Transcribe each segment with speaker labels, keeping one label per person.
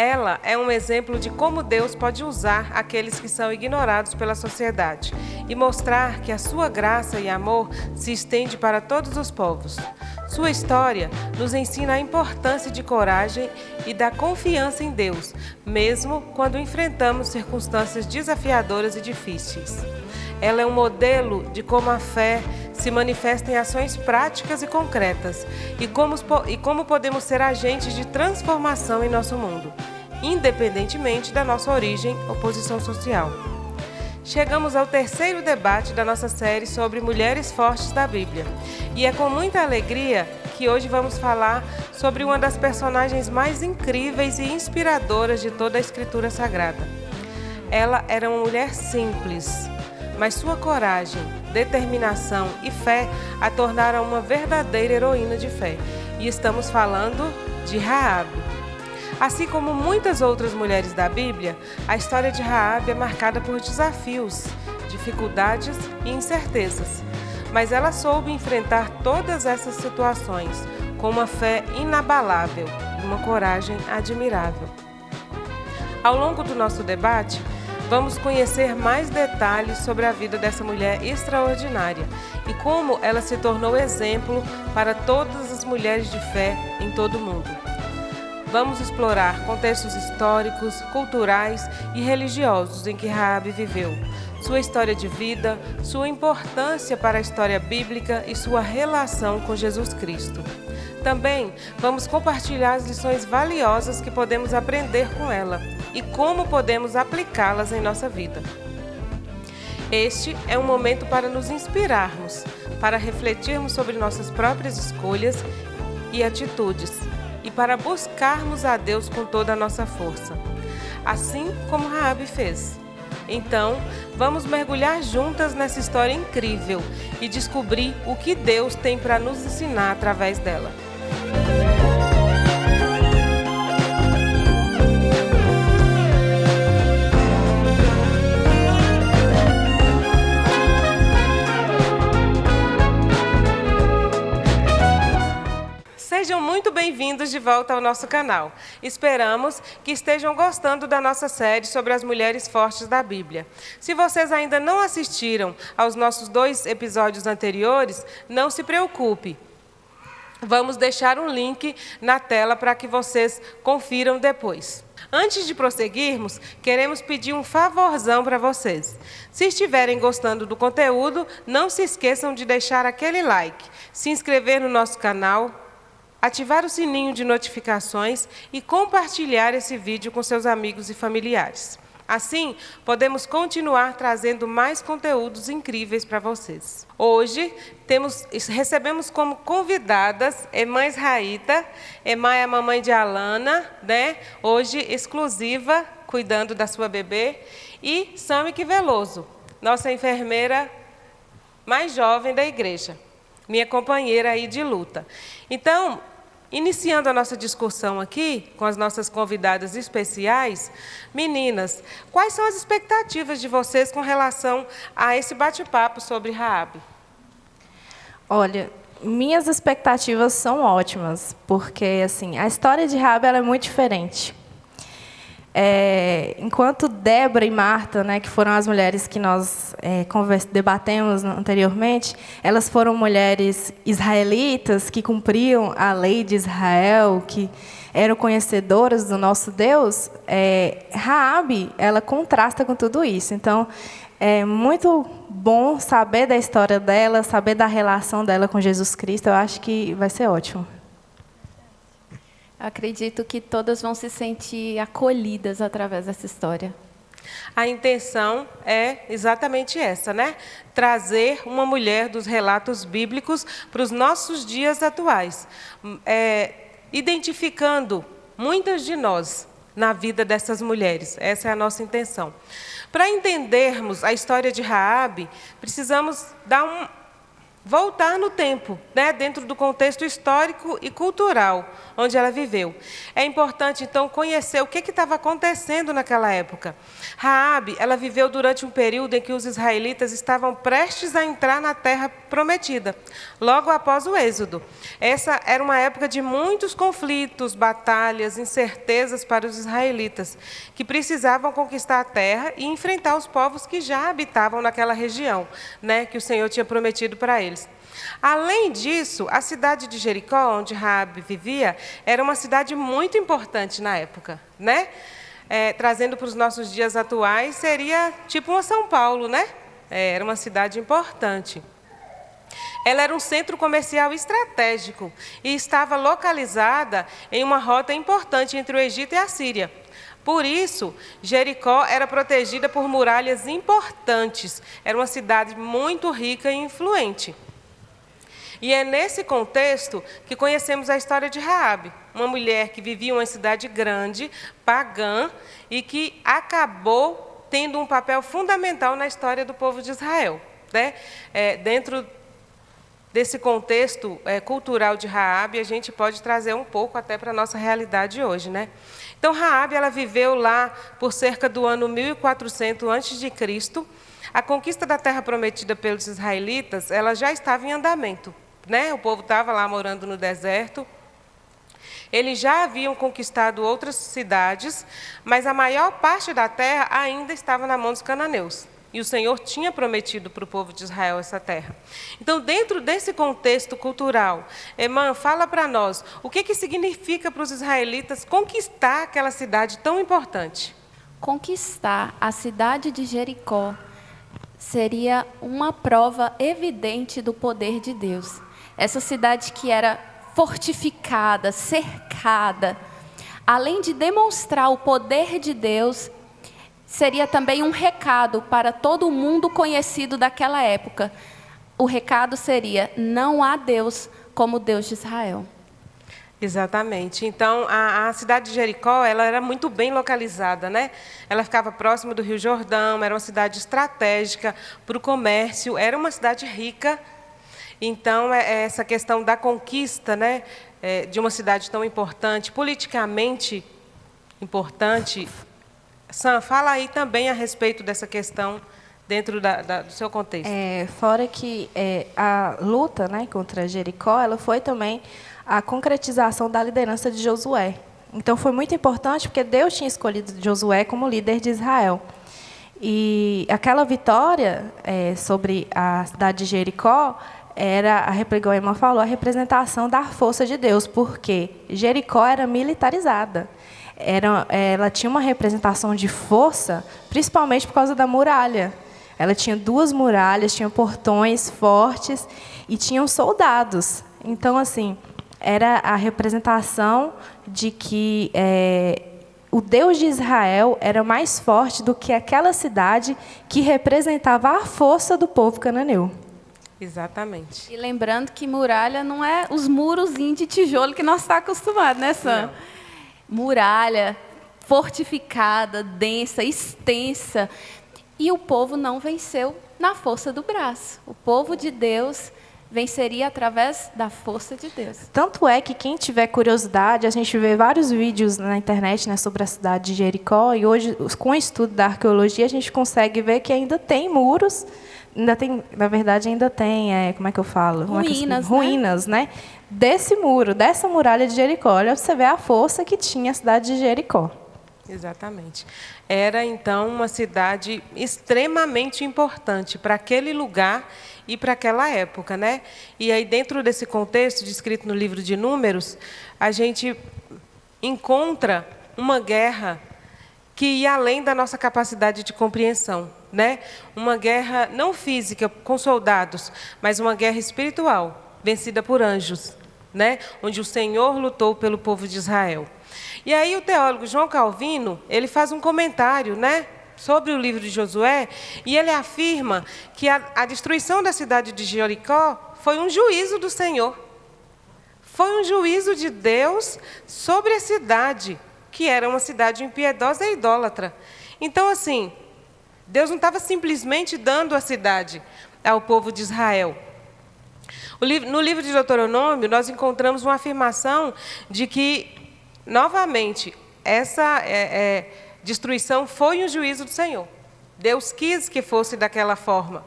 Speaker 1: Ela é um exemplo de como Deus pode usar aqueles que são ignorados pela sociedade e mostrar que a sua graça e amor se estende para todos os povos. Sua história nos ensina a importância de coragem e da confiança em Deus, mesmo quando enfrentamos circunstâncias desafiadoras e difíceis. Ela é um modelo de como a fé se manifesta em ações práticas e concretas e como podemos ser agentes de transformação em nosso mundo, independentemente da nossa origem ou posição social. Chegamos ao terceiro debate da nossa série sobre mulheres fortes da Bíblia. E é com muita alegria que hoje vamos falar sobre uma das personagens mais incríveis e inspiradoras de toda a Escritura Sagrada. Ela era uma mulher simples, mas sua coragem, determinação e fé a tornaram uma verdadeira heroína de fé. E estamos falando de Raabe. Assim como muitas outras mulheres da Bíblia, a história de Raabe é marcada por desafios, dificuldades e incertezas. Mas ela soube enfrentar todas essas situações com uma fé inabalável e uma coragem admirável. Ao longo do nosso debate, vamos conhecer mais detalhes sobre a vida dessa mulher extraordinária e como ela se tornou exemplo para todas as mulheres de fé em todo o mundo. Vamos explorar contextos históricos, culturais e religiosos em que Raabe viveu, sua história de vida, sua importância para a história bíblica e sua relação com Jesus Cristo. Também vamos compartilhar as lições valiosas que podemos aprender com ela e como podemos aplicá-las em nossa vida. Este é um momento para nos inspirarmos, para refletirmos sobre nossas próprias escolhas e atitudes e para buscarmos a Deus com toda a nossa força, assim como Raabe fez. Então, vamos mergulhar juntas nessa história incrível e descobrir o que Deus tem para nos ensinar através dela. Sejam muito bem-vindos de volta ao nosso canal. Esperamos que estejam gostando da nossa série sobre as mulheres fortes da Bíblia. Se vocês ainda não assistiram aos nossos 2 episódios anteriores, não se preocupe. Vamos deixar um link na tela para que vocês confiram depois. Antes de prosseguirmos, queremos pedir um favorzão para vocês. Se estiverem gostando do conteúdo, não se esqueçam de deixar aquele like, se inscrever no nosso canal, ativar o sininho de notificações e compartilhar esse vídeo com seus amigos e familiares. Assim, podemos continuar trazendo mais conteúdos incríveis para vocês. Hoje, recebemos como convidadas Emã Israelita. Emã é a mamãe de Alana, né? Hoje exclusiva, cuidando da sua bebê. E Samick Veloso, nossa enfermeira mais jovem da igreja, minha companheira aí de luta. Então, iniciando a nossa discussão aqui, com as nossas convidadas especiais, meninas, quais são as expectativas de vocês com relação a esse bate-papo sobre Raabe?
Speaker 2: Olha, minhas expectativas são ótimas, porque assim, a história de Raabe ela é muito diferente. Enquanto Débora e Marta, né, que foram as mulheres que nós debatemos anteriormente, elas foram mulheres israelitas que cumpriam a lei de Israel, que eram conhecedoras do nosso Deus. Raabe, ela contrasta com tudo isso. Então, é muito bom saber da história dela, saber da relação dela com Jesus Cristo. Eu acho que vai ser ótimo.
Speaker 3: Acredito que todas vão se sentir acolhidas através dessa história.
Speaker 1: A intenção é exatamente essa, né? Trazer uma mulher dos relatos bíblicos para os nossos dias atuais, identificando muitas de nós na vida dessas mulheres. Essa é a nossa intenção. Para entendermos a história de Raabe, precisamos dar voltar no tempo, né, dentro do contexto histórico e cultural onde ela viveu. É importante, então, conhecer o que estava acontecendo naquela época. Raabe, ela viveu durante um período em que os israelitas estavam prestes a entrar na terra prometida, logo após o êxodo. Essa era uma época de muitos conflitos, batalhas, incertezas para os israelitas, que precisavam conquistar a terra e enfrentar os povos que já habitavam naquela região, né, que o Senhor tinha prometido para eles. Além disso, a cidade de Jericó, onde Raabe vivia, era uma cidade muito importante na época, né? Trazendo para os nossos dias atuais, seria tipo uma São Paulo, né? Era uma cidade importante. Ela era um centro comercial estratégico e estava localizada em uma rota importante entre o Egito e a Síria. Por isso, Jericó era protegida por muralhas importantes. Era uma cidade muito rica e influente. E é nesse contexto que conhecemos a história de Raabe, uma mulher que vivia em uma cidade grande, pagã, e que acabou tendo um papel fundamental na história do povo de Israel, né? Dentro desse contexto cultural de Raabe, a gente pode trazer um pouco até para a nossa realidade hoje, né? Então, Raabe, ela viveu lá por cerca do ano 1400 a.C. A conquista da terra prometida pelos israelitas, ela já estava em andamento, né? O povo estava lá morando no deserto. Eles já haviam conquistado outras cidades, mas a maior parte da terra ainda estava na mão dos cananeus. E o Senhor tinha prometido para o povo de Israel essa terra. Então, dentro desse contexto cultural, Emã, fala para nós, o que significa para os israelitas conquistar aquela cidade tão importante?
Speaker 3: Conquistar a cidade de Jericó seria uma prova evidente do poder de Deus. Essa cidade que era fortificada, cercada, além de demonstrar o poder de Deus, seria também um recado para todo mundo conhecido daquela época. O recado seria: não há Deus como o Deus de Israel.
Speaker 1: Exatamente. Então, a cidade de Jericó, ela era muito bem localizada, né? Ela ficava próxima do Rio Jordão, era uma cidade estratégica para o comércio, era uma cidade rica. Então, essa questão da conquista, né, de uma cidade tão importante, politicamente importante. Sam, fala aí também a respeito dessa questão dentro do seu contexto.
Speaker 2: Fora que a luta, né, contra Jericó, ela foi também a concretização da liderança de Josué. Então, foi muito importante porque Deus tinha escolhido Josué como líder de Israel. E aquela vitória sobre a cidade de Jericó era, igual a irmã falou, a representação da força de Deus, porque Jericó era militarizada. Ela tinha uma representação de força, principalmente por causa da muralha. Ela tinha 2 muralhas, tinha portões fortes e tinham soldados. Então, assim, era a representação de que o Deus de Israel era mais forte do que aquela cidade que representava a força do povo cananeu.
Speaker 1: Exatamente.
Speaker 3: E lembrando que muralha não é os murozinhos de tijolo que nós estamos acostumados, né, Sam? Não. Muralha fortificada, densa, extensa. E o povo não venceu na força do braço. O povo de Deus venceria através da força de Deus.
Speaker 2: Tanto é que quem tiver curiosidade, a gente vê vários vídeos na internet, né, sobre a cidade de Jericó, e hoje, com o estudo da arqueologia, a gente consegue ver que ainda tem muros, na verdade, ainda tem, como é que eu falo? Ruínas, né? Desse muro, dessa muralha de Jericó. Olha, você vê a força que tinha a cidade de Jericó.
Speaker 1: Exatamente. Era, então, uma cidade extremamente importante para aquele lugar e para aquela época, né? E aí, dentro desse contexto descrito no livro de Números, a gente encontra uma guerra que ia além da nossa capacidade de compreensão, né? Uma guerra não física com soldados, mas uma guerra espiritual, vencida por anjos, né? Onde o Senhor lutou pelo povo de Israel. E aí o teólogo João Calvino, ele faz um comentário, né, sobre o livro de Josué, e ele afirma que a destruição da cidade de Jericó foi um juízo do Senhor. Foi um juízo de Deus sobre a cidade, que era uma cidade impiedosa e idólatra. Então, assim, Deus não estava simplesmente dando a cidade ao povo de Israel. No livro de Deuteronômio, nós encontramos uma afirmação de que, novamente, essa destruição foi um juízo do Senhor. Deus quis que fosse daquela forma.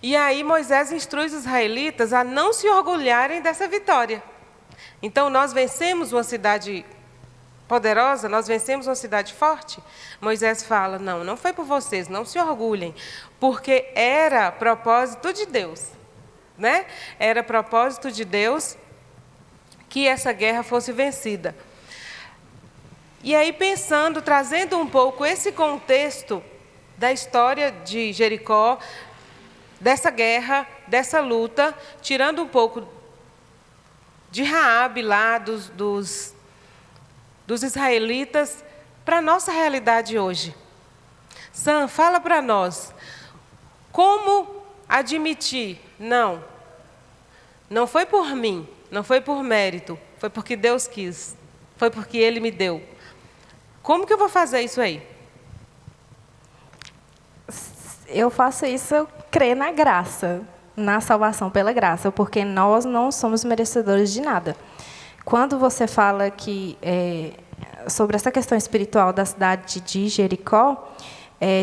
Speaker 1: E aí Moisés instrui os israelitas a não se orgulharem dessa vitória. Então, nós vencemos uma cidade poderosa, nós vencemos uma cidade forte. Moisés fala, não foi por vocês, não se orgulhem, porque era propósito de Deus, né? Era propósito de Deus que essa guerra fosse vencida. E aí, pensando, trazendo um pouco esse contexto da história de Jericó, dessa guerra, dessa luta, tirando um pouco de Raabe lá, dos israelitas, para a nossa realidade hoje. Sam, fala para nós, como admitir, não foi por mim, não foi por mérito, foi porque Deus quis, foi porque Ele me deu. Como que eu vou fazer isso aí?
Speaker 2: Eu faço isso, eu creio na graça, na salvação pela graça, porque nós não somos merecedores de nada. Quando você fala que sobre essa questão espiritual da cidade de Jericó,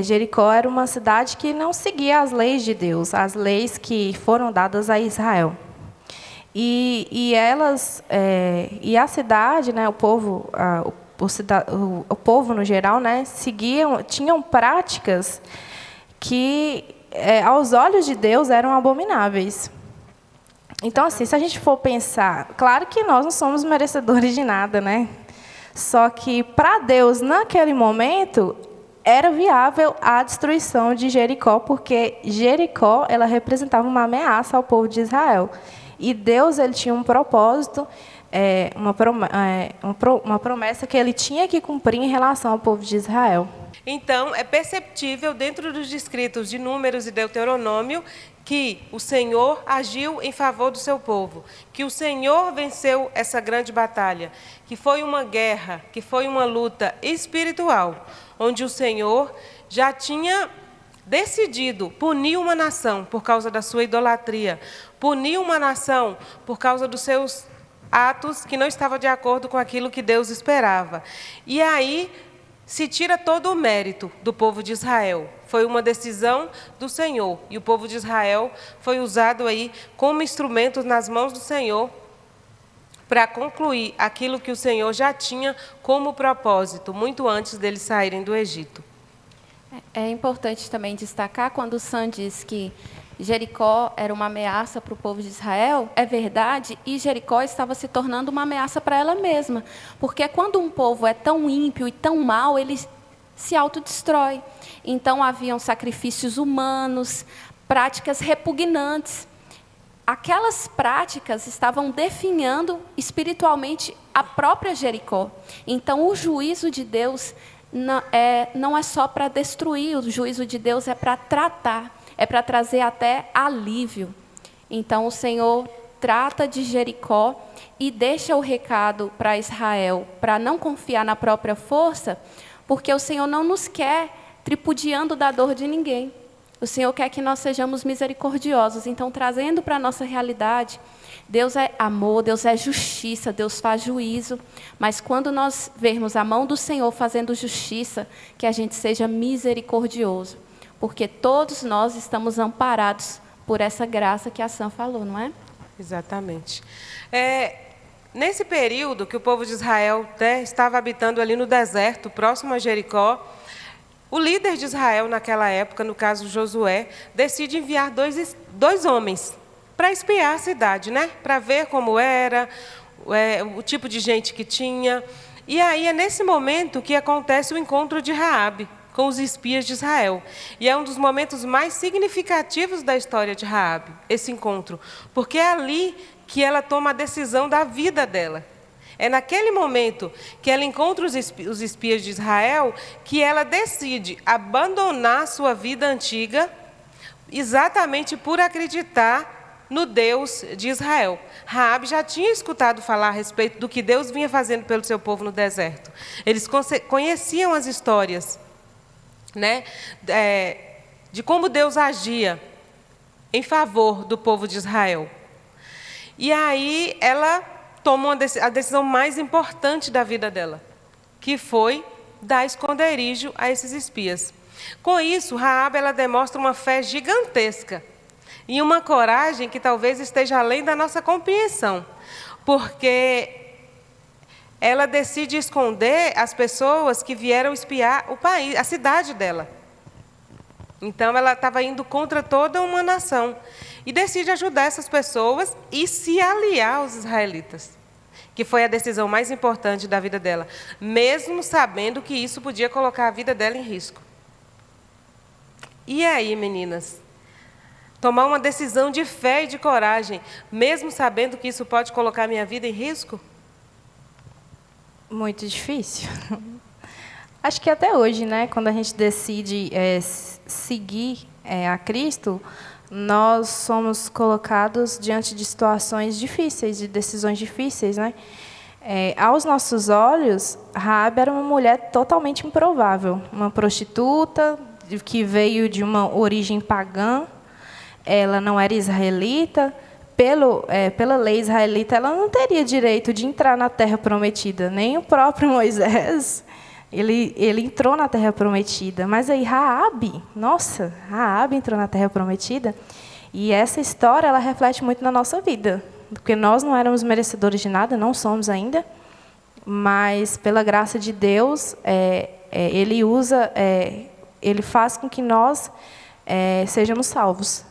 Speaker 2: Jericó era uma cidade que não seguia as leis de Deus, as leis que foram dadas a Israel. E a cidade, né, o povo no geral, né, tinham práticas que, aos olhos de Deus, eram abomináveis. Então, assim, se a gente for pensar, claro que nós não somos merecedores de nada, né? Só que, para Deus, naquele momento, era viável a destruição de Jericó, porque Jericó ela representava uma ameaça ao povo de Israel. E Deus ele tinha um propósito, uma promessa que ele tinha que cumprir em relação ao povo de Israel.
Speaker 1: Então, é perceptível, dentro dos descritos de Números e Deuteronômio, que o Senhor agiu em favor do seu povo, que o Senhor venceu essa grande batalha, que foi uma guerra, que foi uma luta espiritual, onde o Senhor já tinha decidido punir uma nação por causa da sua idolatria, punir uma nação por causa dos seus atos que não estavam de acordo com aquilo que Deus esperava. E aí se tira todo o mérito do povo de Israel. Foi uma decisão do Senhor. E o povo de Israel foi usado aí como instrumento nas mãos do Senhor para concluir aquilo que o Senhor já tinha como propósito, muito antes deles saírem do Egito.
Speaker 3: É importante também destacar, quando o Sam diz que Jericó era uma ameaça para o povo de Israel, é verdade, e Jericó estava se tornando uma ameaça para ela mesma. Porque quando um povo é tão ímpio e tão mau, ele se autodestrói. Então, haviam sacrifícios humanos, práticas repugnantes. Aquelas práticas estavam definhando espiritualmente a própria Jericó. Então, o juízo de Deus não é só para destruir, o juízo de Deus é para tratar. É para trazer até alívio. Então, o Senhor trata de Jericó e deixa o recado para Israel, para não confiar na própria força, porque o Senhor não nos quer tripudiando da dor de ninguém. O Senhor quer que nós sejamos misericordiosos. Então, trazendo para a nossa realidade, Deus é amor, Deus é justiça, Deus faz juízo. Mas quando nós vermos a mão do Senhor fazendo justiça, que a gente seja misericordioso. Porque todos nós estamos amparados por essa graça que a Sam falou, não é?
Speaker 1: Exatamente. Nesse período que o povo de Israel estava habitando ali no deserto, próximo a Jericó, o líder de Israel naquela época, no caso Josué, decide enviar dois homens para espiar a cidade, né? Para ver como era, o tipo de gente que tinha. E aí é nesse momento que acontece o encontro de Raabe com os espias de Israel. E é um dos momentos mais significativos da história de Raabe, esse encontro, porque é ali que ela toma a decisão da vida dela. É naquele momento que ela encontra os espias de Israel que ela decide abandonar sua vida antiga, exatamente por acreditar no Deus de Israel. Raabe já tinha escutado falar a respeito do que Deus vinha fazendo pelo seu povo no deserto. Eles conheciam as histórias, né, de como Deus agia em favor do povo de Israel. E aí ela toma a decisão mais importante da vida dela, que foi dar esconderijo a esses espias. Com isso, Raabe, ela demonstra uma fé gigantesca e uma coragem que talvez esteja além da nossa compreensão, porque ela decide esconder as pessoas que vieram espiar o país, a cidade dela. Então, ela estava indo contra toda uma nação e decide ajudar essas pessoas e se aliar aos israelitas, que foi a decisão mais importante da vida dela, mesmo sabendo que isso podia colocar a vida dela em risco. E aí, meninas? Tomar uma decisão de fé e de coragem, mesmo sabendo que isso pode colocar a minha vida em risco?
Speaker 2: Muito difícil. Acho que até hoje, né, quando a gente decide seguir a Cristo, nós somos colocados diante de situações difíceis, de decisões difíceis, né? Aos nossos olhos, Raabe era uma mulher totalmente improvável, uma prostituta que veio de uma origem pagã, ela não era israelita. Pela lei israelita, ela não teria direito de entrar na Terra Prometida. Nem o próprio Moisés, ele entrou na Terra Prometida. Mas aí Raabe entrou na Terra Prometida. E essa história, ela reflete muito na nossa vida. Porque nós não éramos merecedores de nada, não somos ainda. Mas, pela graça de Deus, Ele faz com que nós sejamos salvos,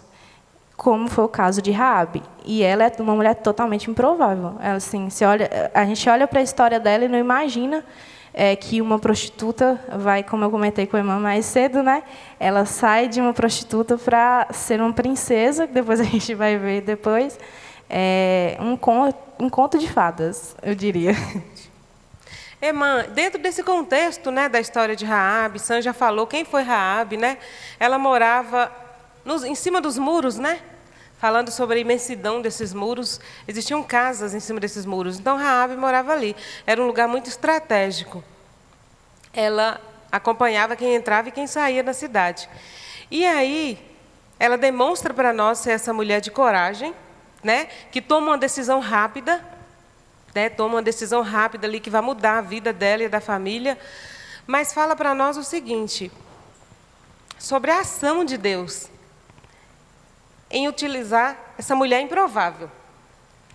Speaker 2: como foi o caso de Raabe. E ela é uma mulher totalmente improvável. Ela, assim, a gente olha para a história dela e não imagina que uma prostituta vai, como eu comentei com a irmã mais cedo, né? Ela sai de uma prostituta para ser uma princesa, que depois a gente vai ver depois. Um conto de fadas, eu diria.
Speaker 1: Irmã, dentro desse contexto, né, da história de Raabe, Sam já falou quem foi Raabe, né? Ela morava em cima dos muros, né? Falando sobre a imensidão desses muros, existiam casas em cima desses muros. Então, Raabe morava ali. Era um lugar muito estratégico. Ela acompanhava quem entrava e quem saía da cidade. E aí, ela demonstra para nós ser essa mulher de coragem, né? Que toma uma decisão rápida, né? Toma uma decisão rápida ali que vai mudar a vida dela e da família. Mas fala para nós o seguinte, sobre a ação de Deus em utilizar essa mulher improvável.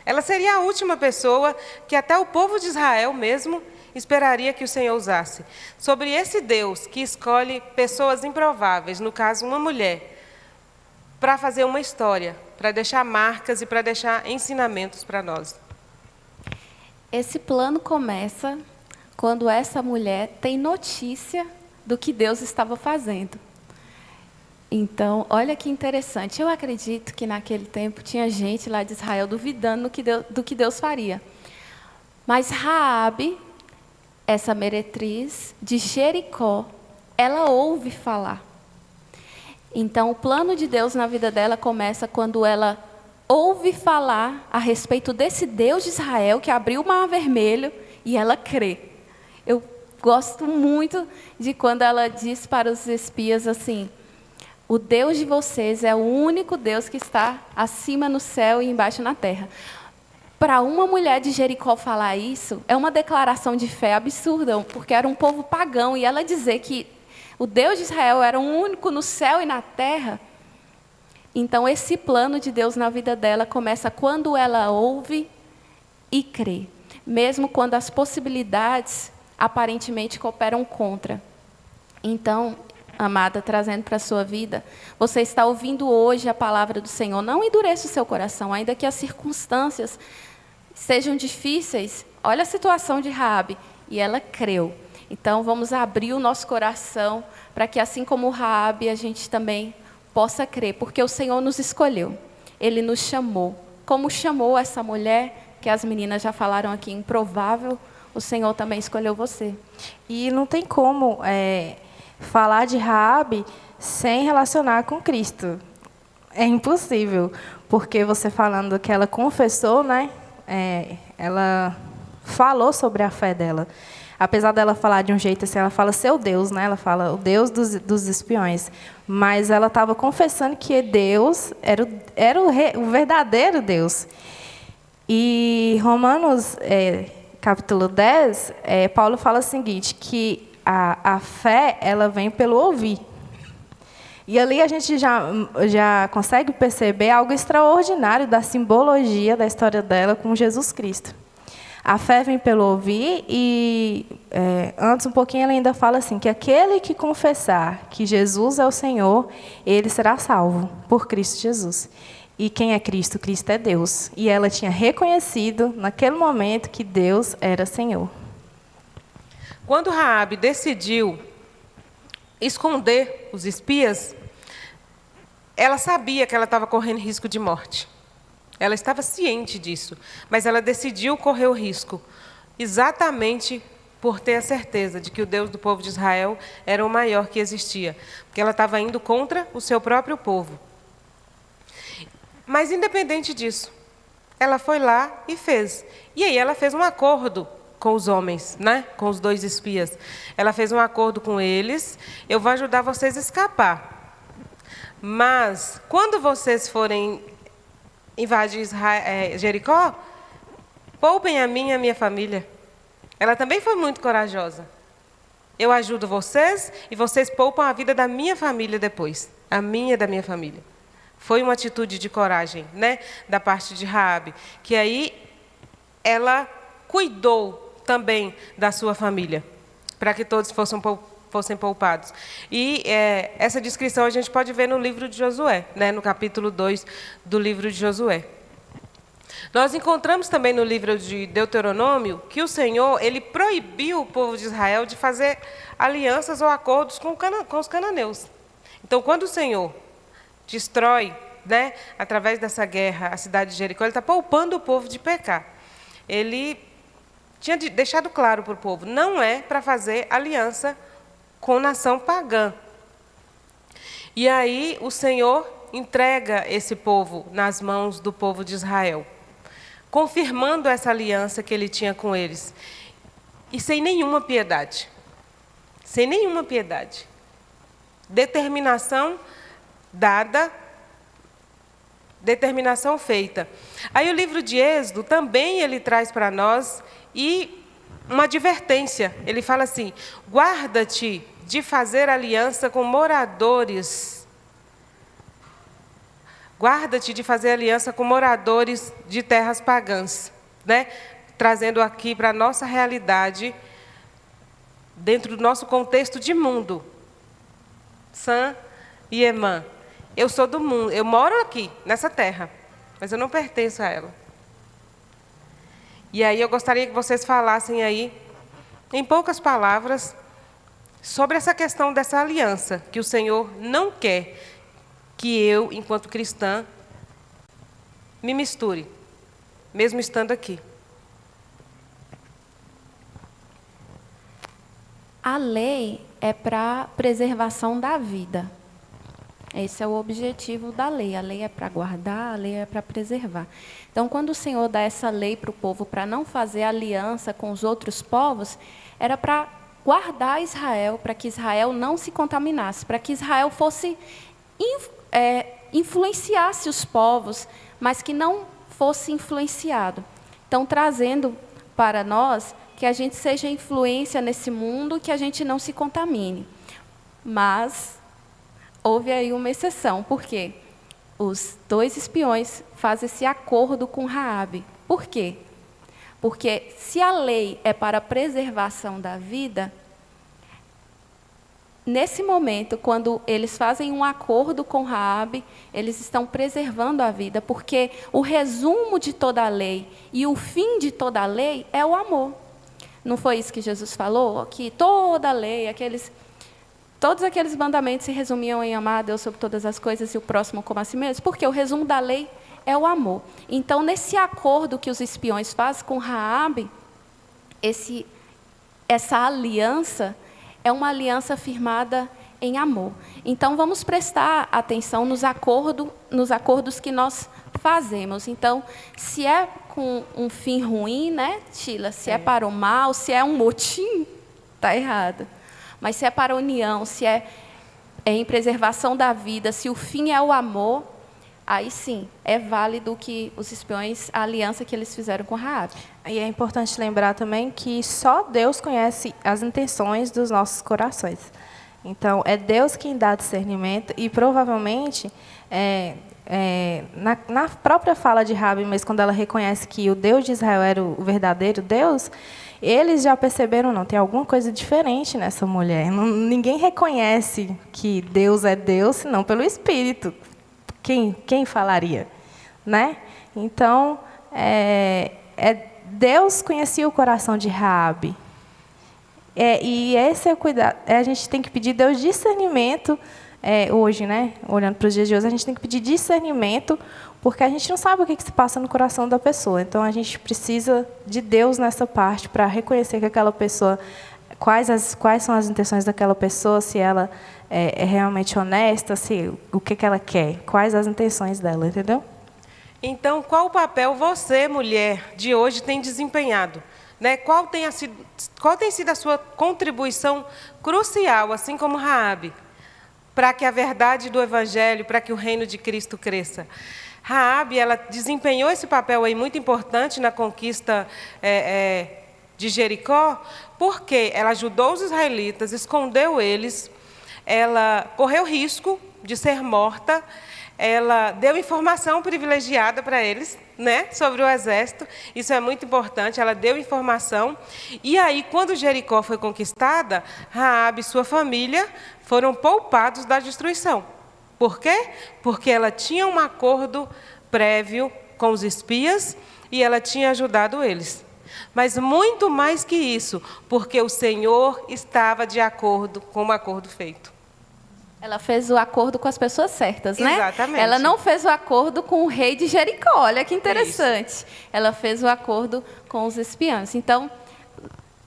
Speaker 1: Ela seria a última pessoa que até o povo de Israel mesmo esperaria que o Senhor usasse. Sobre esse Deus que escolhe pessoas improváveis, no caso uma mulher, para fazer uma história, para deixar marcas e para deixar ensinamentos para nós.
Speaker 3: Esse plano começa quando essa mulher tem notícia do que Deus estava fazendo. Então, olha que interessante. Eu acredito que naquele tempo tinha gente lá de Israel duvidando do que Deus faria. Mas Raabe, essa meretriz de Jericó, ela ouve falar. Então, o plano de Deus na vida dela começa quando ela ouve falar a respeito desse Deus de Israel que abriu o Mar Vermelho e ela crê. Eu gosto muito de quando ela diz para os espias assim: o Deus de vocês é o único Deus que está acima no céu e embaixo na terra. Para uma mulher de Jericó falar isso, é uma declaração de fé absurda, porque era um povo pagão, e ela dizer que o Deus de Israel era o único no céu e na terra. Então, esse plano de Deus na vida dela começa quando ela ouve e crê, mesmo quando as possibilidades aparentemente cooperam contra. Então, amada, trazendo para a sua vida, você está ouvindo hoje a palavra do Senhor. Não endureça o seu coração, ainda que as circunstâncias sejam difíceis. Olha a situação de Raabe, e ela creu. Então, vamos abrir o nosso coração para que, assim como Raabe, a gente também possa crer, porque o Senhor nos escolheu. Ele nos chamou. Como chamou essa mulher, que as meninas já falaram aqui, improvável, o Senhor também escolheu você.
Speaker 2: E não tem como falar de Raabe sem relacionar com Cristo. É impossível, porque você falando que ela confessou, né? Ela falou sobre a fé dela. Apesar dela falar de um jeito assim, ela fala seu Deus, né? Ela fala o Deus dos espiões. Mas ela estava confessando que Deus era o verdadeiro Deus. E Romanos, capítulo 10, Paulo fala o seguinte, que a fé ela vem pelo ouvir. E ali a gente já consegue perceber algo extraordinário da simbologia da história dela com Jesus Cristo. A fé vem pelo ouvir e, antes um pouquinho, ela ainda fala assim, que aquele que confessar que Jesus é o Senhor, ele será salvo por Cristo Jesus. E quem é Cristo? Cristo é Deus. E ela tinha reconhecido, naquele momento, que Deus era Senhor.
Speaker 1: Quando Raabe decidiu esconder os espias, ela sabia que ela estava correndo risco de morte. Ela estava ciente disso, mas ela decidiu correr o risco, exatamente por ter a certeza de que o Deus do povo de Israel era o maior que existia, porque ela estava indo contra o seu próprio povo. Mas, independente disso, ela foi lá e fez. E aí ela fez um acordo com os homens, né? Com os 2 espias. Ela fez um acordo com eles, eu vou ajudar vocês a escapar. Mas, quando vocês forem invadir Jericó, poupem a mim e a minha família. Ela também foi muito corajosa. Eu ajudo vocês e vocês poupam a vida da minha família depois. A minha e da minha família. Foi uma atitude de coragem, né? Da parte de Raabe. Que aí ela cuidou também da sua família, para que todos fossem poupados. E essa descrição a gente pode ver no livro de Josué, né? No capítulo 2 do livro de Josué. Nós encontramos também no livro de Deuteronômio que o Senhor ele proibiu o povo de Israel de fazer alianças ou acordos com os cananeus. Então, quando o Senhor destrói, né, através dessa guerra, a cidade de Jericó, ele está poupando o povo de pecar. Ele tinha deixado claro para o povo, não é para fazer aliança com nação pagã. E aí o Senhor entrega esse povo nas mãos do povo de Israel, confirmando essa aliança que ele tinha com eles. E sem nenhuma piedade. Sem nenhuma piedade. Determinação dada, determinação feita. Aí o livro de Êxodo também ele traz para nós uma advertência. Ele fala assim, guarda-te de fazer aliança com moradores. Guarda-te de fazer aliança com moradores de terras pagãs, né? Trazendo aqui para a nossa realidade, dentro do nosso contexto de mundo. Sam e Emã. Eu sou do mundo, eu moro aqui, nessa terra, mas eu não pertenço a ela. E aí eu gostaria que vocês falassem aí, em poucas palavras, sobre essa questão dessa aliança, que o Senhor não quer que eu, enquanto cristã, me misture, mesmo estando aqui.
Speaker 3: A lei é para preservação da vida. Esse é o objetivo da lei. A lei é para guardar, a lei é para preservar. Então, quando o Senhor dá essa lei para o povo para não fazer aliança com os outros povos, era para guardar Israel, para que Israel não se contaminasse, para que Israel fosse influenciasse os povos, mas que não fosse influenciado. Então, trazendo para nós que a gente seja influência nesse mundo, que a gente não se contamine. Mas houve aí uma exceção, porque os 2 espiões fazem esse acordo com Raabe. Por quê? Porque se a lei é para a preservação da vida, nesse momento, quando eles fazem um acordo com Raabe, eles estão preservando a vida, porque o resumo de toda a lei e o fim de toda a lei é o amor. Não foi isso que Jesus falou? Que toda a lei, todos aqueles mandamentos se resumiam em amar a Deus sobre todas as coisas e o próximo como a si mesmo, porque o resumo da lei é o amor. Então, nesse acordo que os espiões fazem com Raabe, essa aliança é uma aliança firmada em amor. Então, vamos prestar atenção nos acordos que nós fazemos. Então, se é com um fim ruim, né, Tila? Se é para o mal, se é um motim, está errado. Mas se é para a união, se é em preservação da vida, se o fim é o amor, aí sim, é válido que os espiões, a aliança que eles fizeram com Raabe.
Speaker 2: E é importante lembrar também que só Deus conhece as intenções dos nossos corações. Então, é Deus quem dá discernimento e, provavelmente, na própria fala de Raabe, mas quando ela reconhece que o Deus de Israel era o verdadeiro Deus, eles já perceberam, não, tem alguma coisa diferente nessa mulher. Ninguém reconhece que Deus é Deus, senão pelo Espírito. Quem falaria? Né? Então, Deus conhecia o coração de Raabe. E esse é o cuidado. A gente tem que pedir a Deus discernimento hoje, né? Olhando para os dias de hoje, a gente tem que pedir discernimento, porque a gente não sabe o que se passa no coração da pessoa. Então, a gente precisa de Deus nessa parte para reconhecer que aquela pessoa, quais são as intenções daquela pessoa, se ela é realmente honesta, o que ela quer, quais as intenções dela, entendeu?
Speaker 1: Então, qual papel você, mulher de hoje, tem desempenhado? Né? Qual tem sido a sua contribuição crucial, assim como Raabe, para que a verdade do Evangelho, para que o reino de Cristo cresça? Raabe, ela desempenhou esse papel aí muito importante na conquista de Jericó, porque ela ajudou os israelitas, escondeu eles, ela correu risco de ser morta, ela deu informação privilegiada para eles, né, sobre o exército. Isso é muito importante, ela deu informação. E aí, quando Jericó foi conquistada, Raabe e sua família foram poupados da destruição. Por quê? Porque ela tinha um acordo prévio com os espias e ela tinha ajudado eles. Mas muito mais que isso, porque o Senhor estava de acordo com o acordo feito.
Speaker 3: Ela fez o acordo com as pessoas certas, né?
Speaker 1: Exatamente.
Speaker 3: Ela não fez o acordo com o rei de Jericó. Olha que interessante.
Speaker 1: Isso.
Speaker 3: Ela fez o acordo com os espiãs. Então,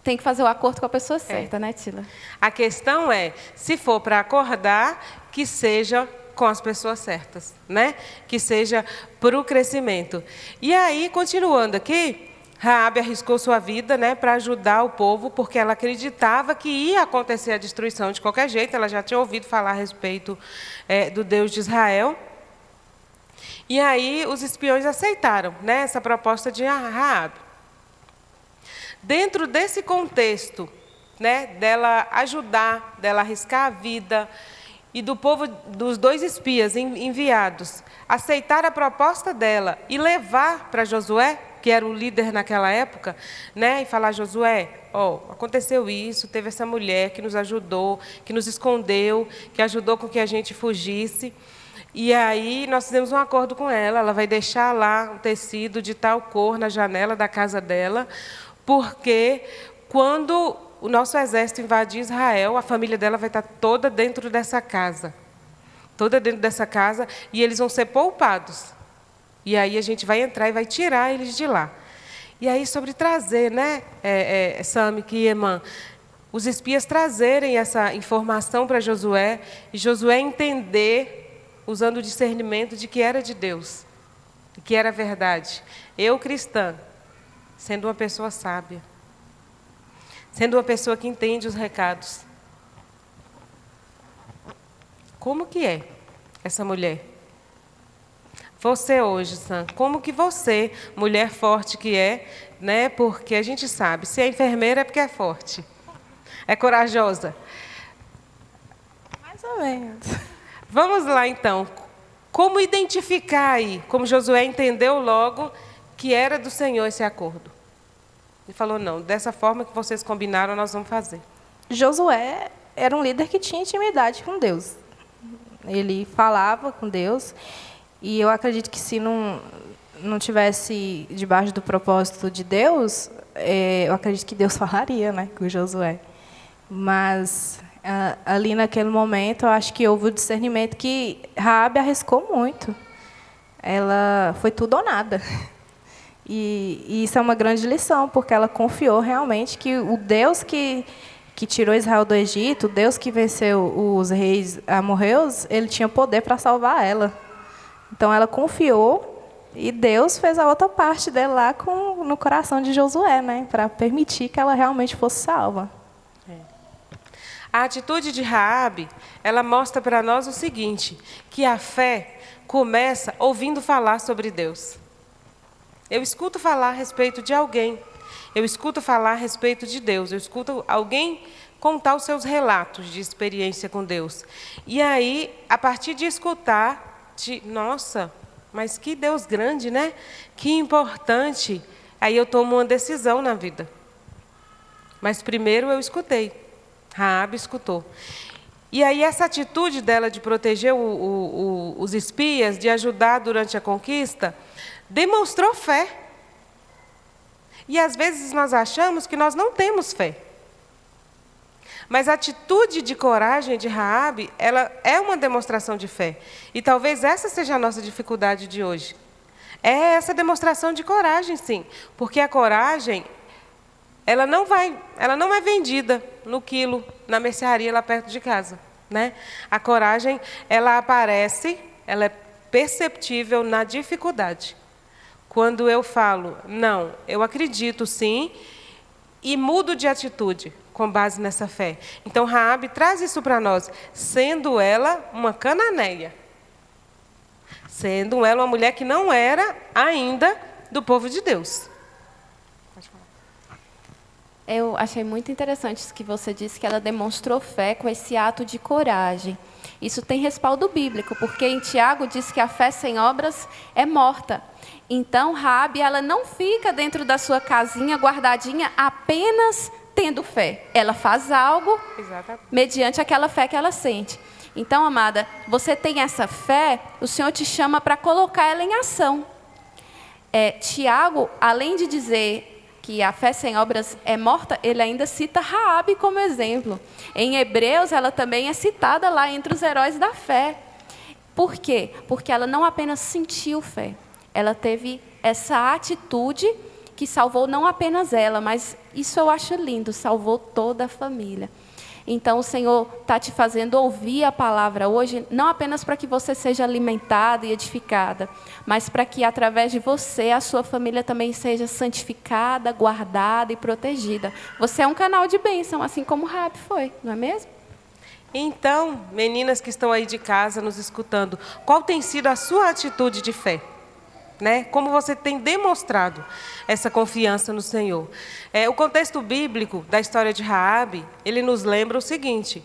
Speaker 3: tem que fazer o acordo com a pessoa certa, né, Tila?
Speaker 1: A questão é, se for para acordar, que seja com as pessoas certas, né? Que seja para o crescimento. E aí, continuando aqui, Raabe arriscou sua vida, né, para ajudar o povo, porque ela acreditava que ia acontecer a destruição de qualquer jeito. Ela já tinha ouvido falar a respeito do Deus de Israel. E aí os espiões aceitaram, né, essa proposta de Raabe. Dentro desse contexto, né, dela ajudar, dela arriscar a vida, e do povo, dos 2 espias enviados, aceitar a proposta dela e levar para Josué, que era o líder naquela época, né, e falar: Josué, aconteceu isso, teve essa mulher que nos ajudou, que nos escondeu, que ajudou com que a gente fugisse. E aí nós fizemos um acordo com ela, ela vai deixar lá um tecido de tal cor na janela da casa dela, porque quando o nosso exército invadir Israel, a família dela vai estar toda dentro dessa casa. Toda dentro dessa casa, e eles vão ser poupados. E aí a gente vai entrar e vai tirar eles de lá. E aí, sobre trazer, né, Sami e Emã, os espias trazerem essa informação para Josué, e Josué entender, usando o discernimento de que era de Deus, de que era verdade. Eu, cristã, sendo uma pessoa sábia, sendo uma pessoa que entende os recados. Como que é essa mulher? Você hoje, Sam, como que você, mulher forte que é, né? Porque a gente sabe, se é enfermeira é porque é forte, é corajosa.
Speaker 2: Mais ou menos.
Speaker 1: Vamos lá, então. Como identificar aí, como Josué entendeu logo que era do Senhor esse acordo? Ele falou: não, dessa forma que vocês combinaram, nós vamos fazer.
Speaker 2: Josué era um líder que tinha intimidade com Deus. Ele falava com Deus. E eu acredito que se não tivesse debaixo do propósito de Deus, eu acredito que Deus falaria, né, com Josué. Mas ali naquele momento, eu acho que houve o discernimento que Raabe arriscou muito. Ela foi tudo ou nada. E isso é uma grande lição, porque ela confiou realmente que o Deus que tirou Israel do Egito, o Deus que venceu os reis amorreus, ele tinha poder para salvar ela. Então, ela confiou E Deus fez a outra parte dele lá no coração de Josué, né? Para permitir que ela realmente fosse salva.
Speaker 1: A atitude de Raabe, ela mostra para nós o seguinte, que a fé começa ouvindo falar sobre Deus. Eu escuto falar a respeito de alguém, eu escuto falar a respeito de Deus, eu escuto alguém contar os seus relatos de experiência com Deus. E aí, a partir de escutar, nossa, mas que Deus grande, né? Que importante. Aí eu tomo uma decisão na vida. Mas primeiro eu escutei. Raabe escutou. E aí essa atitude dela de proteger os espias, de ajudar durante a conquista, demonstrou fé. E às vezes nós achamos que nós não temos fé. Mas a atitude de coragem de Raabe, ela é uma demonstração de fé. E talvez essa seja a nossa dificuldade de hoje. É essa demonstração de coragem, sim. Porque a coragem, ela não é vendida no quilo, na mercearia lá perto de casa, né? A coragem, ela aparece, ela é perceptível na dificuldade. Quando eu falo, não, eu acredito sim, e mudo de atitude com base nessa fé. Então, Raabe traz isso para nós, sendo ela uma cananeia. Sendo ela uma mulher que não era ainda do povo de Deus.
Speaker 3: Eu achei muito interessante isso que você disse, que ela demonstrou fé com esse ato de coragem. Isso tem respaldo bíblico, porque em Tiago diz que a fé sem obras é morta. Então, Raabe, ela não fica dentro da sua casinha guardadinha apenas tendo fé. Ela faz algo mediante aquela fé que ela sente. Então, amada, você tem essa fé, o Senhor te chama para colocar ela em ação. Tiago, além de dizer que a fé sem obras é morta, ele ainda cita Raabe como exemplo. Em Hebreus, ela também é citada lá entre os heróis da fé. Por quê? Porque ela não apenas sentiu fé, ela teve essa atitude que salvou não apenas ela, mas isso eu acho lindo, salvou toda a família. Então, o Senhor está te fazendo ouvir a palavra hoje, não apenas para que você seja alimentada e edificada, mas para que, através de você, a sua família também seja santificada, guardada e protegida. Você é um canal de bênção, assim como Raabe foi, não é mesmo?
Speaker 1: Então, meninas que estão aí de casa nos escutando, qual tem sido a sua atitude de fé? Né? Como você tem demonstrado essa confiança no Senhor. O contexto bíblico da história de Raabe, ele nos lembra o seguinte,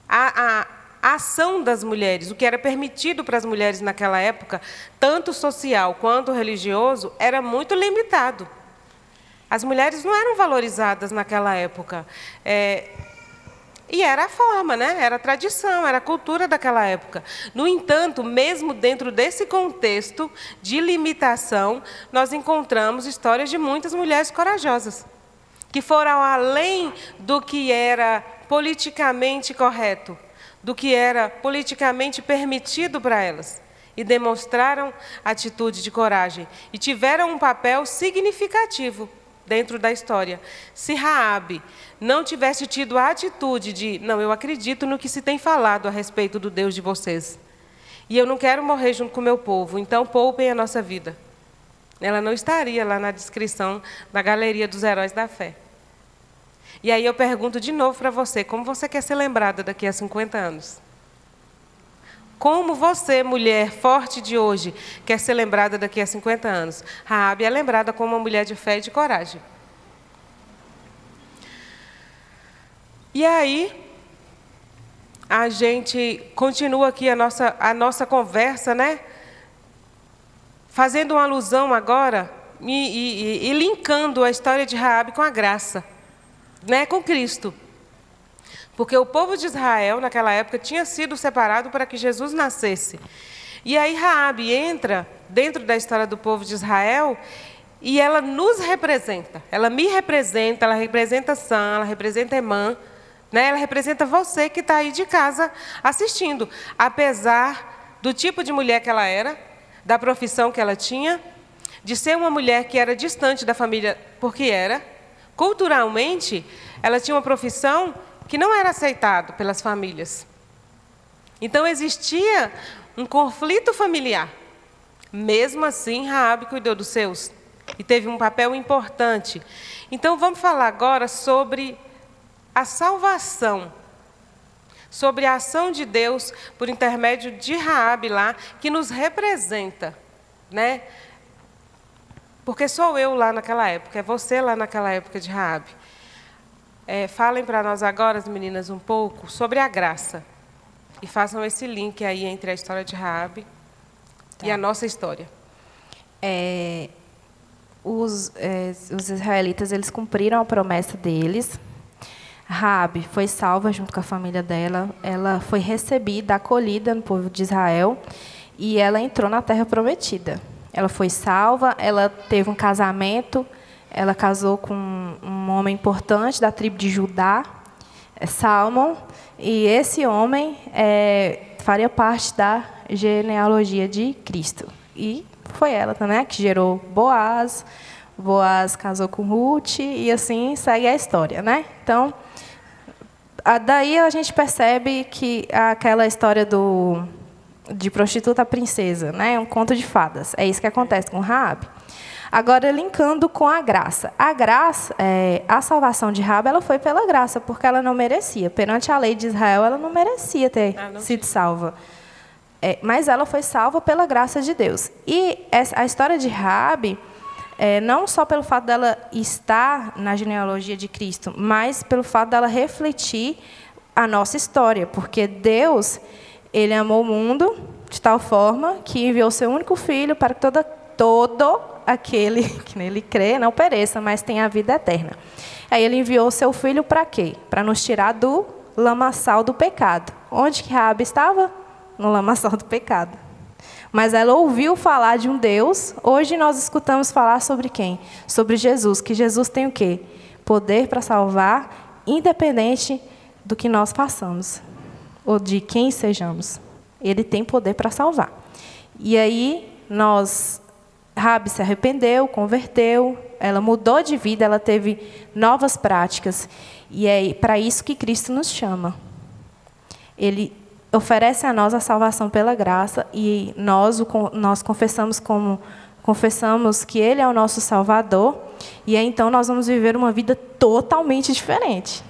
Speaker 1: a ação das mulheres, o que era permitido para as mulheres naquela época, tanto social quanto religioso, era muito limitado. As mulheres não eram valorizadas naquela época. E era a forma, né? Era a tradição, era a cultura daquela época. No entanto, mesmo dentro desse contexto de limitação, nós encontramos histórias de muitas mulheres corajosas, que foram além do que era politicamente correto, do que era politicamente permitido para elas, e demonstraram atitude de coragem, e tiveram um papel significativo dentro da história. Se Raabe não tivesse tido a atitude de, não, eu acredito no que se tem falado a respeito do Deus de vocês, e eu não quero morrer junto com o meu povo, então poupem a nossa vida, ela não estaria lá na descrição da galeria dos heróis da fé. E aí eu pergunto de novo para você, como você quer ser lembrada daqui a 50 anos? Como você, mulher forte de hoje, quer ser lembrada daqui a 50 anos? Raabe é lembrada como uma mulher de fé e de coragem. E aí, a gente continua aqui a nossa conversa, né? Fazendo uma alusão agora e linkando a história de Raabe com a graça, né? Com Cristo. Porque o povo de Israel, naquela época, tinha sido separado para que Jesus nascesse. E aí Raabe entra dentro da história do povo de Israel e ela nos representa. Ela me representa, ela representa Sam, ela representa Emã, né? Ela representa você que está aí de casa assistindo. Apesar do tipo de mulher que ela era, da profissão que ela tinha, de ser uma mulher que era distante da família, porque era, culturalmente, ela tinha uma profissão que não era aceitado pelas famílias. Então, existia um conflito familiar. Mesmo assim, Raabe cuidou dos seus e teve um papel importante. Então, vamos falar agora sobre a salvação, sobre a ação de Deus por intermédio de Raabe lá, que nos representa, né? Porque sou eu lá naquela época, é você lá naquela época de Raabe. Falem para nós agora, as meninas, um pouco sobre a graça. E façam esse link aí entre a história de Raabe e a nossa história.
Speaker 2: Os israelitas, eles cumpriram a promessa deles. Raabe foi salva junto com a família dela. Ela foi recebida, acolhida no povo de Israel. E ela entrou na Terra Prometida. Ela foi salva, ela teve um casamento. Ela casou com um homem importante da tribo de Judá, Salmão. E esse homem faria parte da genealogia de Cristo. E foi ela também que gerou Boaz. Boaz casou com Ruth e assim segue a história, né? Então, daí a gente percebe que aquela história de prostituta princesa, né? É um conto de fadas. É isso que acontece com Raabe. Agora, linkando com a graça. A graça, a salvação de Raabe, ela foi pela graça, porque ela não merecia. Perante a lei de Israel, ela não merecia ter sido salva. Mas ela foi salva pela graça de Deus. E a história de Raabe, não só pelo fato dela estar na genealogia de Cristo, mas pelo fato dela refletir a nossa história, porque Deus, ele amou o mundo de tal forma que enviou seu único filho para que todo aquele que nele crê não pereça, mas tenha a vida eterna. Aí ele enviou seu filho para quê? Para nos tirar do lamaçal do pecado. Onde que Raabe estava? No lamaçal do pecado. Mas ela ouviu falar de um Deus. Hoje nós escutamos falar sobre quem? Sobre Jesus. Que Jesus tem o quê? Poder para salvar, independente do que nós façamos, ou de quem sejamos. Ele tem poder para salvar. E aí, Raabe se arrependeu, converteu, ela mudou de vida, ela teve novas práticas. E é para isso que Cristo nos chama. Ele oferece a nós a salvação pela graça e nós confessamos que Ele é o nosso Salvador. E aí, então, nós vamos viver uma vida totalmente diferente.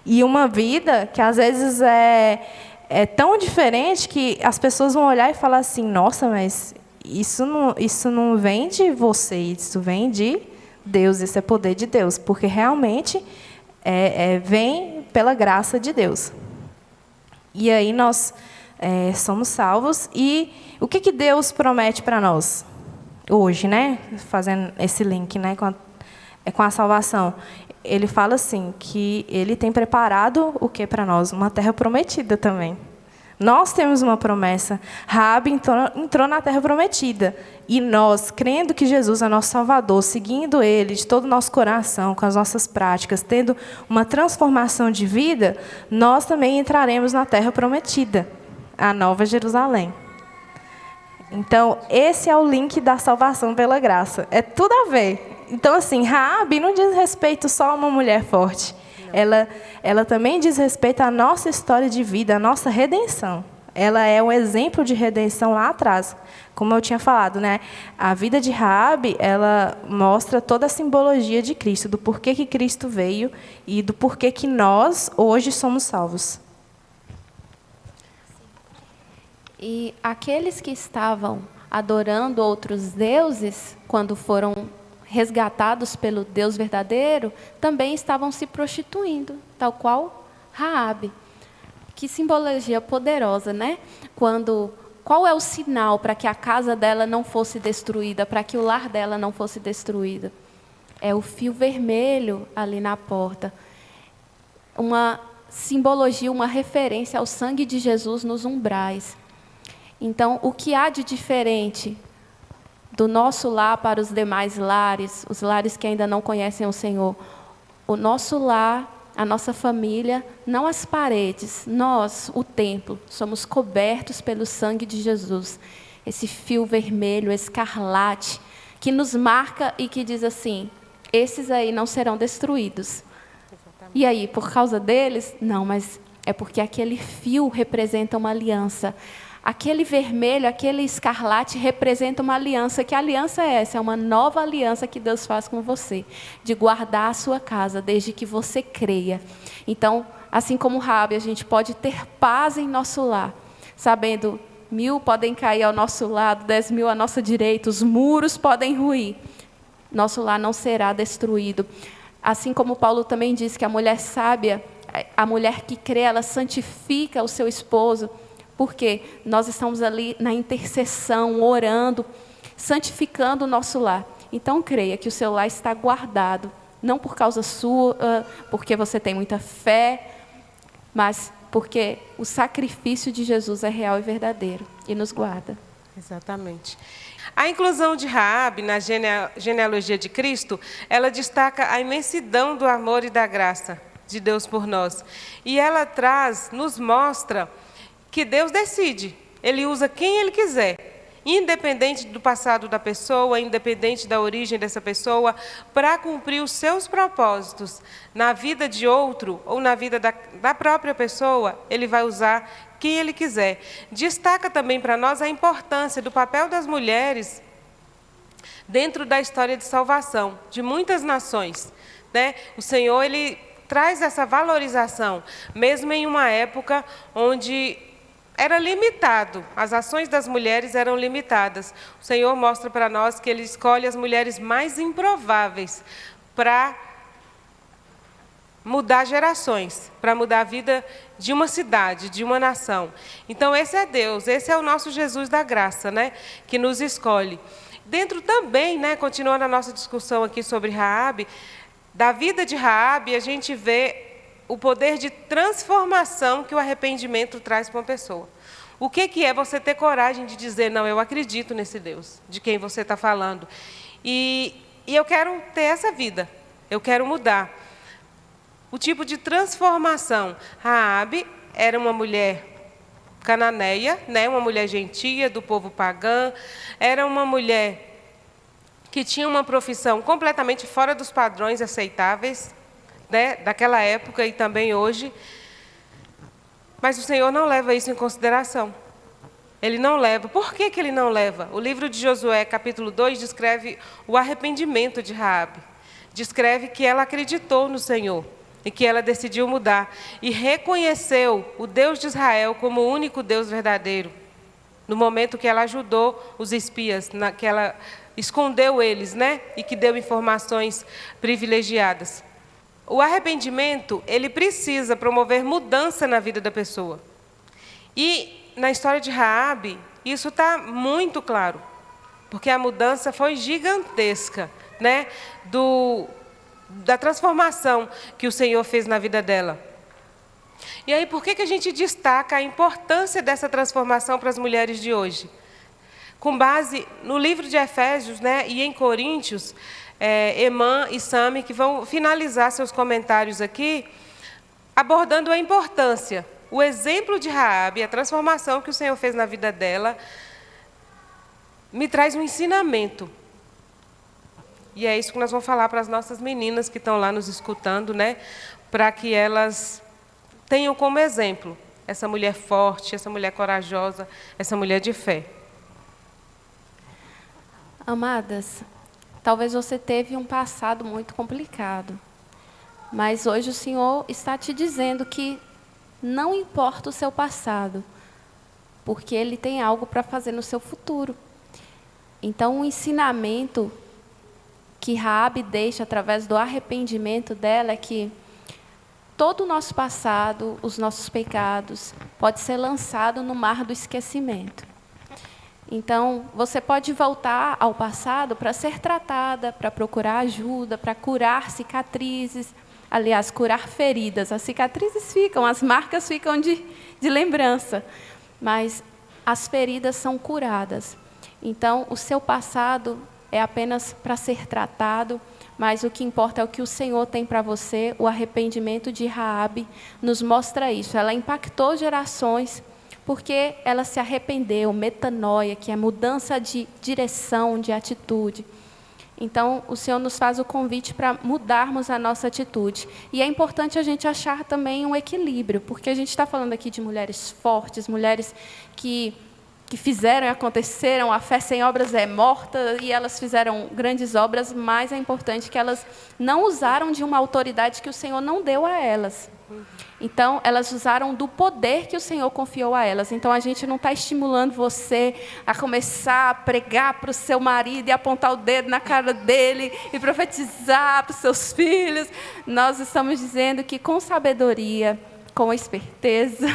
Speaker 2: E uma vida que, às vezes, é tão diferente que as pessoas vão olhar e falar assim, nossa, mas isso não vem de você, isso vem de Deus, isso é poder de Deus, porque realmente vem pela graça de Deus. E aí nós somos salvos. E o que Deus promete para nós hoje, né? Fazendo esse link, né, com a salvação. Ele fala assim, que Ele tem preparado o que para nós? Uma terra prometida também. Nós temos uma promessa. Raabe entrou na terra prometida. E nós, crendo que Jesus é nosso Salvador, seguindo Ele de todo o nosso coração, com as nossas práticas, tendo uma transformação de vida, nós também entraremos na terra prometida, a Nova Jerusalém. Então, esse é o link da salvação pela graça. É tudo a ver. Então, assim, Raabe não diz respeito só a uma mulher forte. Ela também diz respeito à nossa história de vida, à nossa redenção. Ela é um exemplo de redenção lá atrás. Como eu tinha falado, né? A vida de Raabe, ela mostra toda a simbologia de Cristo, do porquê que Cristo veio e do porquê que nós, hoje, somos salvos.
Speaker 3: E aqueles que estavam adorando outros deuses, quando foram resgatados pelo Deus verdadeiro, também estavam se prostituindo, tal qual Raabe. Que simbologia poderosa, né? Qual é o sinal para que a casa dela não fosse destruída, para que o lar dela não fosse destruído? É o fio vermelho ali na porta. Uma simbologia, uma referência ao sangue de Jesus nos umbrais. Então, o que há de diferente do nosso lar para os demais lares, os lares que ainda não conhecem o Senhor? O nosso lar, a nossa família, não as paredes, nós, o templo, somos cobertos pelo sangue de Jesus. Esse fio vermelho, escarlate, que nos marca e que diz assim, esses aí não serão destruídos. Exatamente. E aí, por causa deles? Não, mas é porque aquele fio representa uma aliança. Aquele vermelho, aquele escarlate representa uma aliança. Que aliança é essa? É uma nova aliança que Deus faz com você, de guardar a sua casa, desde que você creia. Então, assim como Raabe, a gente pode ter paz em nosso lar, sabendo 1000 podem cair ao nosso lado, 10.000 à nossa direita, os muros podem ruir, nosso lar não será destruído. Assim como Paulo também diz que a mulher sábia, a mulher que crê, ela santifica o seu esposo, porque nós estamos ali na intercessão, orando, santificando o nosso lar. Então creia que o seu lar está guardado, não por causa sua, porque você tem muita fé, mas porque o sacrifício de Jesus é real e verdadeiro e nos guarda.
Speaker 1: Exatamente. A inclusão de Raabe na genealogia de Cristo, ela destaca a imensidão do amor e da graça de Deus por nós. E ela nos mostra que Deus decide. Ele usa quem Ele quiser, independente do passado da pessoa, independente da origem dessa pessoa, para cumprir os seus propósitos na vida de outro ou na vida da própria pessoa. Ele vai usar quem Ele quiser. Destaca também para nós a importância do papel das mulheres dentro da história de salvação de muitas nações, né? O Senhor, Ele traz essa valorização, mesmo em uma época onde era limitado, as ações das mulheres eram limitadas. O Senhor mostra para nós que Ele escolhe as mulheres mais improváveis para mudar gerações, para mudar a vida de uma cidade, de uma nação. Então, esse é Deus, esse é o nosso Jesus da graça, né, que nos escolhe. Dentro também, né, continuando a nossa discussão aqui sobre Raabe, da vida de Raabe, a gente vê o poder de transformação que o arrependimento traz para uma pessoa. O que é você ter coragem de dizer, não, eu acredito nesse Deus, de quem você está falando. E eu quero ter essa vida, eu quero mudar. O tipo de transformação. Raabe era uma mulher cananeia, né, uma mulher gentia, do povo pagã, era uma mulher que tinha uma profissão completamente fora dos padrões aceitáveis, né, daquela época e também hoje, mas o Senhor não leva isso em consideração. Ele não leva. Por que Ele não leva? O livro de Josué, capítulo 2, descreve o arrependimento de Raabe. Descreve que ela acreditou no Senhor e que ela decidiu mudar e reconheceu o Deus de Israel como o único Deus verdadeiro. No momento que ela ajudou os espias, que ela escondeu eles, né, e que deu informações privilegiadas. O arrependimento, ele precisa promover mudança na vida da pessoa. E na história de Raabe, isso está muito claro, porque a mudança foi gigantesca, né, da transformação que o Senhor fez na vida dela. E aí, por que a gente destaca a importância dessa transformação para as mulheres de hoje? Com base no livro de Efésios, né, e em Coríntios, Emã e Sami, que vão finalizar seus comentários aqui, abordando a importância, o exemplo de Raabe, a transformação que o Senhor fez na vida dela, me traz um ensinamento. E é isso que nós vamos falar para as nossas meninas que estão lá nos escutando, né, para que elas tenham como exemplo essa mulher forte, essa mulher corajosa, essa mulher de fé.
Speaker 3: Amadas, talvez você teve um passado muito complicado, mas hoje o Senhor está te dizendo que não importa o seu passado, porque Ele tem algo para fazer no seu futuro. Então, o ensinamento que Raabe deixa através do arrependimento dela é que todo o nosso passado, os nossos pecados, pode ser lançado no mar do esquecimento. Então, você pode voltar ao passado para ser tratada, para procurar ajuda, para curar cicatrizes, aliás, curar feridas. As cicatrizes ficam, as marcas ficam de lembrança, mas as feridas são curadas. Então, o seu passado é apenas para ser tratado, mas o que importa é o que o Senhor tem para você. O arrependimento de Raabe nos mostra isso. Ela impactou gerações, porque ela se arrependeu, metanoia, que é mudança de direção, de atitude. Então, o Senhor nos faz o convite para mudarmos a nossa atitude. E é importante a gente achar também um equilíbrio, porque a gente está falando aqui de mulheres fortes, mulheres que que fizeram e aconteceram, a fé sem obras é morta, e elas fizeram grandes obras, mas é importante que elas não usaram de uma autoridade que o Senhor não deu a elas. Então, elas usaram do poder que o Senhor confiou a elas. Então, a gente não está estimulando você a começar a pregar para o seu marido e apontar o dedo na cara dele e profetizar para os seus filhos. Nós estamos dizendo que com sabedoria, com esperteza,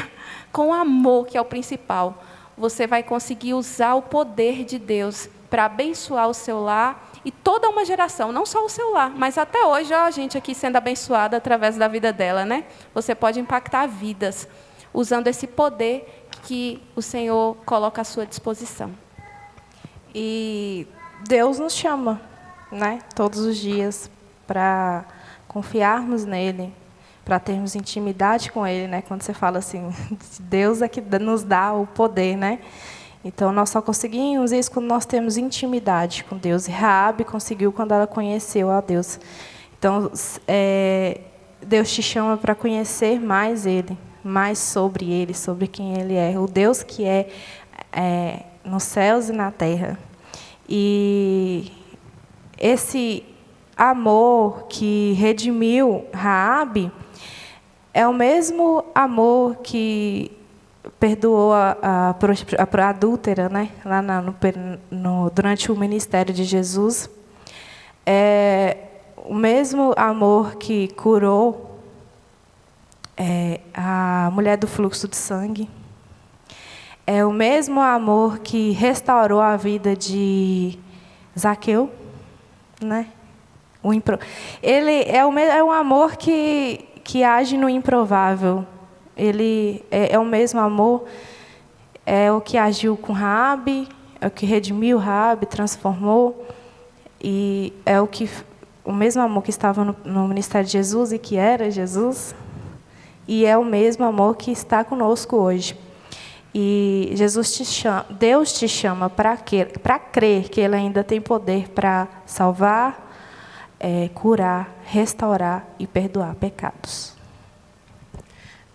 Speaker 3: com amor, que é o principal, você vai conseguir usar o poder de Deus para abençoar o seu lar e toda uma geração, não só o seu lar, mas até hoje, ó, a gente aqui sendo abençoada através da vida dela, né? Você pode impactar vidas usando esse poder que o Senhor coloca à sua disposição.
Speaker 2: E Deus nos chama, né, todos os dias para confiarmos nele, para termos intimidade com ele, né? Quando você fala assim, Deus é que nos dá o poder, né? Então, nós só conseguimos isso quando nós temos intimidade com Deus. E Raabe conseguiu quando ela conheceu a Deus. Então, Deus te chama para conhecer mais Ele, mais sobre quem Ele é. O Deus que é nos céus e na terra. E esse amor que redimiu Raabe é o mesmo amor que perdoou a adúltera, né? Lá durante o ministério de Jesus. É o mesmo amor que curou a mulher do fluxo de sangue. É o mesmo amor que restaurou a vida de Zaqueu, né? Ele é um amor que age no improvável. Ele é o mesmo amor, é o que agiu com Raabe, é o que redimiu Raabe, transformou, e é o mesmo amor que estava no ministério de Jesus e que era Jesus, e é o mesmo amor que está conosco hoje. E Deus te chama para crer que Ele ainda tem poder para salvar, curar, restaurar e perdoar pecados.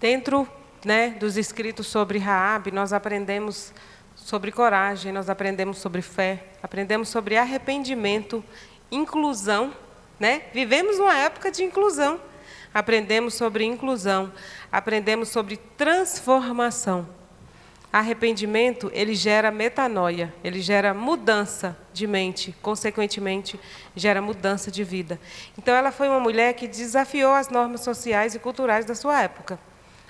Speaker 1: Dentro, né, dos escritos sobre Raabe, nós aprendemos sobre coragem, nós aprendemos sobre fé, aprendemos sobre arrependimento, inclusão, né? Vivemos uma época de inclusão. Aprendemos sobre inclusão, aprendemos sobre transformação. Arrependimento, ele gera metanoia, ele gera mudança de mente, consequentemente, gera mudança de vida. Então, ela foi uma mulher que desafiou as normas sociais e culturais da sua época.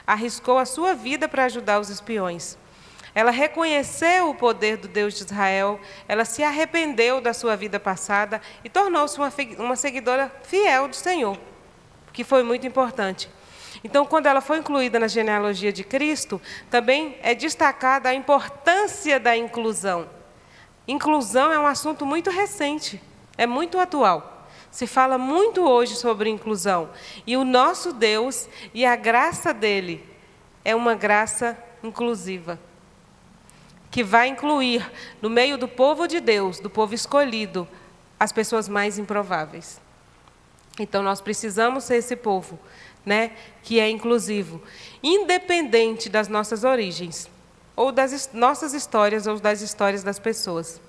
Speaker 1: Arriscou a sua vida para ajudar os espiões. Ela reconheceu o poder do Deus de Israel, ela se arrependeu da sua vida passada e tornou-se uma seguidora fiel do Senhor, que foi muito importante. Então, quando ela foi incluída na genealogia de Cristo, também é destacada a importância da inclusão. Inclusão é um assunto muito recente, é muito atual. Se fala muito hoje sobre inclusão. E o nosso Deus e a graça dele é uma graça inclusiva, que vai incluir, no meio do povo de Deus, do povo escolhido, as pessoas mais improváveis. Então, nós precisamos ser esse povo, né, que é inclusivo, independente das nossas origens, ou das nossas histórias, ou das histórias das pessoas.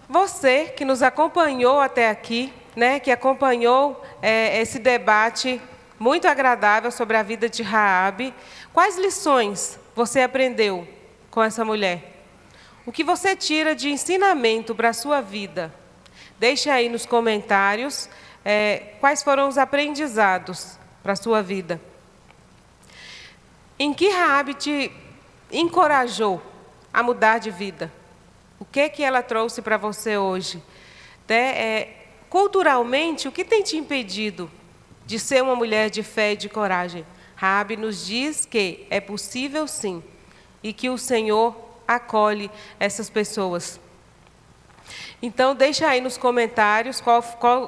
Speaker 1: Você que nos acompanhou até aqui, né, que acompanhou esse debate muito agradável sobre a vida de Raabe, quais lições você aprendeu com essa mulher? O que você tira de ensinamento para a sua vida? Deixe aí nos comentários quais foram os aprendizados para a sua vida. Em que Raabe te encorajou a mudar de vida? O que ela trouxe para você hoje? Culturalmente, o que tem te impedido de ser uma mulher de fé e de coragem? Raabe nos diz que é possível sim, e que o Senhor acolhe essas pessoas. Então, deixa aí nos comentários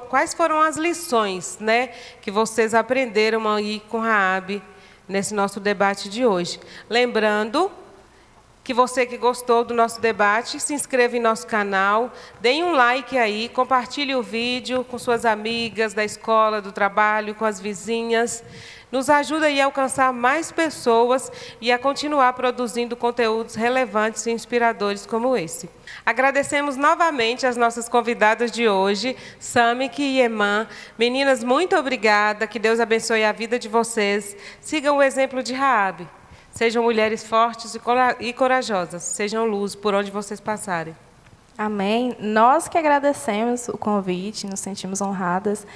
Speaker 1: quais foram as lições, né, que vocês aprenderam aí com Raabe nesse nosso debate de hoje. Lembrando que você que gostou do nosso debate, se inscreva em nosso canal, dê um like aí, compartilhe o vídeo com suas amigas da escola, do trabalho, com as vizinhas. Nos ajuda aí a alcançar mais pessoas e a continuar produzindo conteúdos relevantes e inspiradores como esse. Agradecemos novamente as nossas convidadas de hoje, Samik e Eman. Meninas, muito obrigada, que Deus abençoe a vida de vocês. Sigam o exemplo de Raabe. Sejam mulheres fortes e corajosas, sejam luz por onde vocês passarem.
Speaker 2: Amém. Nós que agradecemos o convite, nos sentimos honradas.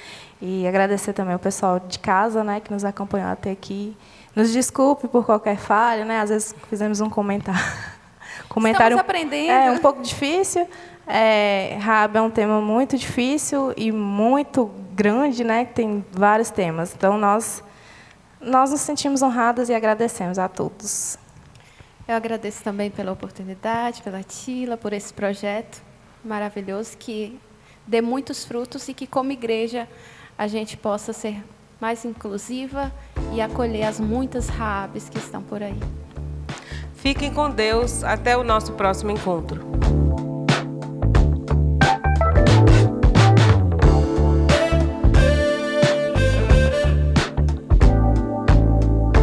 Speaker 2: E agradecer também ao pessoal de casa, né, que nos acompanhou até aqui. Nos desculpe por qualquer falha, né? Às vezes fizemos um comentário.
Speaker 3: Estamos aprendendo.
Speaker 2: É um pouco difícil. Raabe é um tema muito difícil e muito grande, né? Que tem vários temas. Então, nós nos sentimos honradas e agradecemos a todos.
Speaker 3: Eu agradeço também pela oportunidade, pela Tila, por esse projeto maravilhoso, que dê muitos frutos e que, como igreja, a gente possa ser mais inclusiva e acolher as muitas Raabes que estão por aí.
Speaker 1: Fiquem com Deus. Até o nosso próximo encontro.